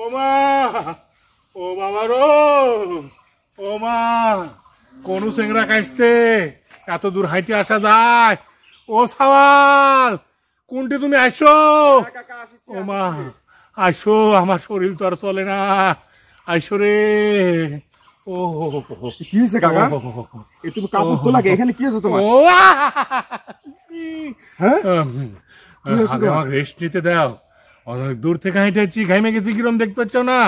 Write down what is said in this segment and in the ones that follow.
ও মা, ও বাবা রো, ও মা, কোন চেংরা কাইস্তে এত দূর হাইটে আসা যায়? ও সাওয়াল, কোনটি তুমি আইসো? ও মা আইসো, আমার শরীর তো আর চলে না, আইসো রে। ও কি হয়েছে কাকা? তুমি কাপড় তো লাগে, এখানে কি হয়েছে তোমার? ও হ্যাঁ, আমাকে রেস্ট নিতে দাও, অনেক দূর থেকে হাইটেছি, ঘাইমে গেছি, কিরম দেখতে পাচ্ছ না?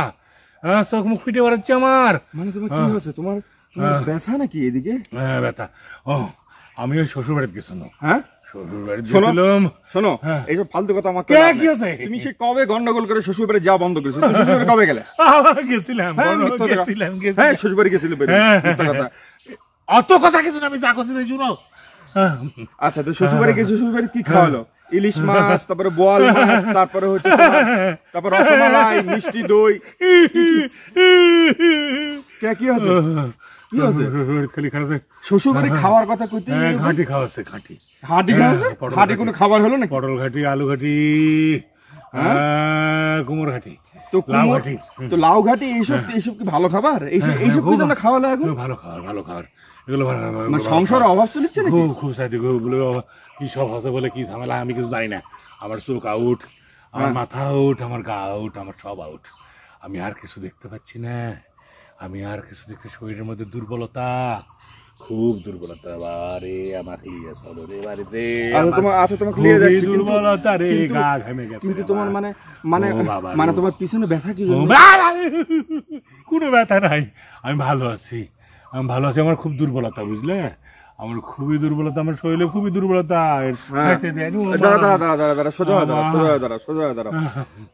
হ্যাঁ, চোখ মুখ ফিটে বেড়াচ্ছে আমার। মানে তোমার কি হয়েছে? তোমার ব্যথা নাকি এদিকে? হ্যাঁ ব্যথা। ও আমি ওই শ্বশুর বাড়িতে গেছিলাম। হ্যাঁ, শ্বশুর বাড়িতে গেছিলাম। শোনো, এইসব ফালতু কথা আমাকে কি আছে? তুমি সে কবে গন্ডগোল করে শ্বশুর বাড়ি যাওয়া বন্ধ করেছো? তুমি শ্বশুর বাড়ি কবে গেলে? গেছিলাম, হ্যাঁ শ্বশুর বাড়ি গেছিলে। অত কথা কিছু না, আমি যা করছি তাই শুনো। আচ্ছা, তো শ্বশুর বাড়ি গেছো, শ্বশুর বাড়ি কি খাওয়ালো? ইলিশ মাছ, তারপরে বোয়াল মাছ, তারপরে হচ্ছে তারপর রসমালাই, মিষ্টি দই। কি আছে? কি আছে? শ্বশুর বাড়ি খাওয়ার কথা কইতে ঘাটি খাওয়াচ্ছে, ঘাটি হাঁটি খাওয়াচ্ছে। হাঁটি কোনো খাবার হলো না? পটল ঘাটি, আলু ঘাটি, কুমড় ঘাটি, তো লাউ ঘাটি, তো লাউ ঘাটি, এইসব কি ভালো খাবার? এইসব কি জন্য খাওয়ালো এখন? ভালো খাবার, ভালো খাবার এগুলো। সংসারের অভাব চলছে নাকি? খুব সাইডে কি সব আছে বলে কি ঝামেলা, আমি কিছু জানি না। আমার চোখ আউট, আমার মাথা আউট, আমার গা আউট, আমার সব আউট। আমি আর কিছু দেখতে পাচ্ছি না, আমি আর কিছু দেখতে, শরীরের মধ্যে দুর্বলতা, খুব দুর্বলতা। বারে আমাকে নিয়ে চলো রে বাড়িতে। তোমাকে নিয়ে যাচ্ছি, দুর্বলতা রে, গা ঘেমে গেছে। কিন্তু তোমার মানে তোমার পিছনে ব্যথা কি? কোনো ব্যথা নাই, আমি ভালো আছি, আমি ভালো আছি। আমার খুব দুর্বলতা, বুঝলে, আমার খুবই দুর্বলতা, আমার শরীরে খুবই দুর্বলতা।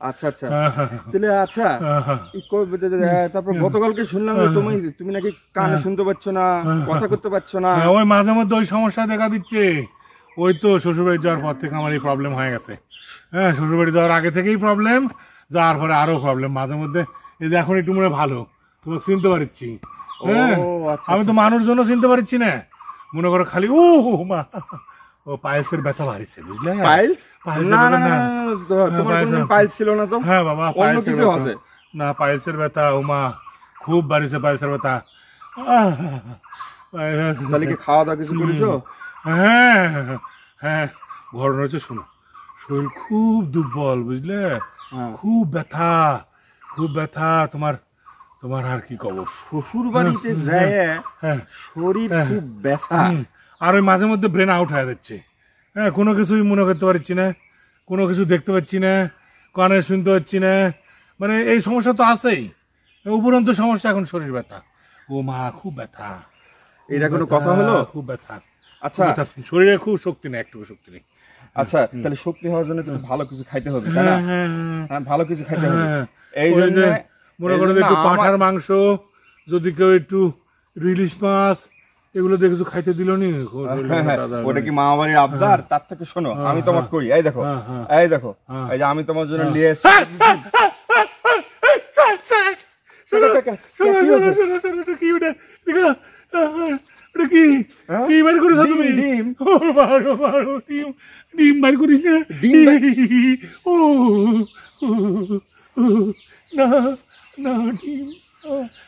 আচ্ছা আচ্ছা, তাহলে আচ্ছা, তারপর গতকালকে শুনলাম তুমি নাকি কানে শুনতে পাচ্ছ না, কথা করতে পারছো না। ওই মাঝে মধ্যে ওই সমস্যা দেখা দিচ্ছে। ওই তো শ্বশুরবাড়ি যাওয়ার পর থেকে আমার এই প্রবলেম হয়ে গেছে। হ্যাঁ, শ্বশুরবাড়ি যাওয়ার আগে থেকেই প্রবলেম, যাওয়ার পরে আরো প্রবলেম মাঝে মধ্যে। এই যে এখন একটু মনে ভালো, তোমাকে চিনতে পারছি। হ্যাঁ, আমি তো মানুষজনও চিনতে পারছি না, মনে করো খালি ও মা, ও পাইলসের ব্যথা বাড়িছে, বুঝলে? পাইলস ছিল না তো? হ্যাঁ বাবা, পাইলসের ব্যথা না, পাইলসের ব্যথা, ও মা খুব বাড়িছে পাইলসের ব্যথা। তাহলে কি খাওয়া দাওয়া কিছু করেছো? হ্যাঁ হ্যাঁ, ঘটনা হচ্ছে শোনো, শরীর খুব দুর্বল, বুঝলে, খুব ব্যথা, খুব ব্যথা। তোমার আর কি কব, শ্বশুর বাড়িতে যায় শরীর খুব ব্যথা, আর ওই মাঝে মধ্যে ব্রেন আউট হয়ে যাচ্ছে। হ্যাঁ, কোনো কিছুই মনে করতে পারছি না, কোনো কিছু দেখতে পাচ্ছি না, কানে শুনতে পাচ্ছি না, মানে এই সমস্যা তো আছেই, উপরন্ত সমস্যা এখন শরীর ব্যথা। ও মা খুব ব্যথা। এটা কোনো কথা হলো? খুব ব্যথা। আচ্ছা, শরীরে খুব শক্তি নেই, একটু শক্তি নেই। আচ্ছা, তাহলে শক্তি হওয়ার জন্য তুমি ভালো কিছু খাইতে হবে, তাই না? হ্যাঁ, ভালো কিছু খাইতে হবে। এই জন্য মনে করো একটু পাঁঠার মাংস, যদি কেউ একটু ইলিশ মাছ, এগুলো দিয়ে কিছু খাইতে দিল নি। ওটা কি মামা বাড়ির আবদার? তার থেকে শোনো, আমি তোমাকে কই, এই দেখো, এই দেখো, এই যে আমি তোমার জন্য নিয়ে এসেছি। ডিম বাইর করিস না, না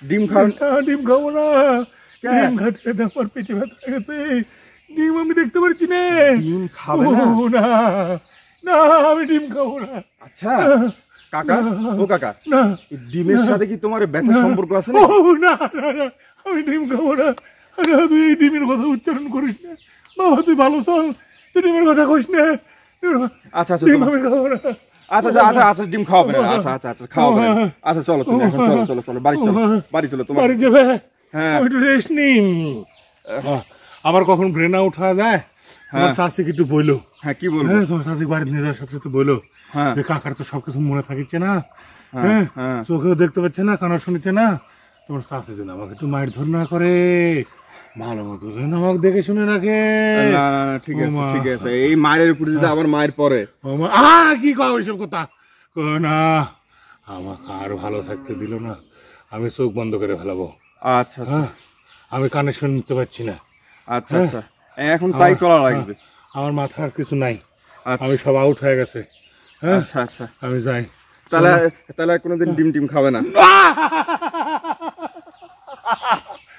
ডিম খাও না, ডিম খাবো না, ডিম খেতে খেতে আমার পেটে ব্যথা গেছে, ডিম আমি দেখতে পাচ্ছি না। ডিম খাবে না? না, আমি ডিম খাবো না। আচ্ছা কাকা, ও কাকা, না, ডিমের সাথে কি তোমার ব্যথা সম্পর্ক আছে? না না, আমি ডিম খাবো না। তুই এই ডিমের কথা উচ্চারণ করিস না বাবা, তুই ভালো চল, তুই ডিমের কথা কইস না। আচ্ছা আচ্ছা, ডিম আমি খাবো না। আচ্ছা আচ্ছা আচ্ছা, ডিম খাওয়াবে না? আচ্ছা আচ্ছা আচ্ছা, খাওয়াবে না। আচ্ছা চলো, তুমি এখন চলো চলো চলো, বাড়ি চলো, বাড়ি চলো, তোমার বাড়ি যাবে? হ্যাঁ, একটু রেস্ট নিন। আবার কখন ব্রেন আউট হয়ে যায়, আমার শাশুড়ি একটু বইলো। হ্যাঁ, কি বলবো? তোমার শাশুড়ি বাড়িতে নিয়ে যাওয়ার সাথে সাথে বইলো যে কাকার তো সবকিছু মনে থাকিচ্ছে না, হ্যাঁ, চোখেও দেখতে পাচ্ছে না, কানা শুনিচ্ছে না, তোমার শাশুড়ি যেন আমাকে একটু মায়ের ধর না করে, ভালো মতো যেন আমাকে দেখে শুনে রাখে। না না, ঠিক আছে ঠিক আছে, এই মায়ের উপরে যদি আবার মায়ের পরে কি কও ওইসব কথা না, আমাকে আর ভালো থাকতে দিল না, আমি চোখ বন্ধ করে ফেলাবো। আচ্ছা আচ্ছা, আমি কানে শুনতে পাচ্ছি না। আচ্ছা আচ্ছা, এখন তাই করা লাগবে। আমার মাথার কিছু নাই, আমি সব আউট হয়ে গেছে। আচ্ছা আচ্ছা, আমি যাই, তাহলে তাহলে আর কোনোদিন ডিম টিম খাবে না।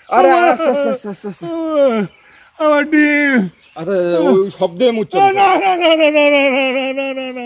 আরে আস্তে আস্তে আস্তে আস্তে আস্তে। আমার ডিম। আচ্ছা ওই শব্দে মুচ্ছ না না না না না না না না না না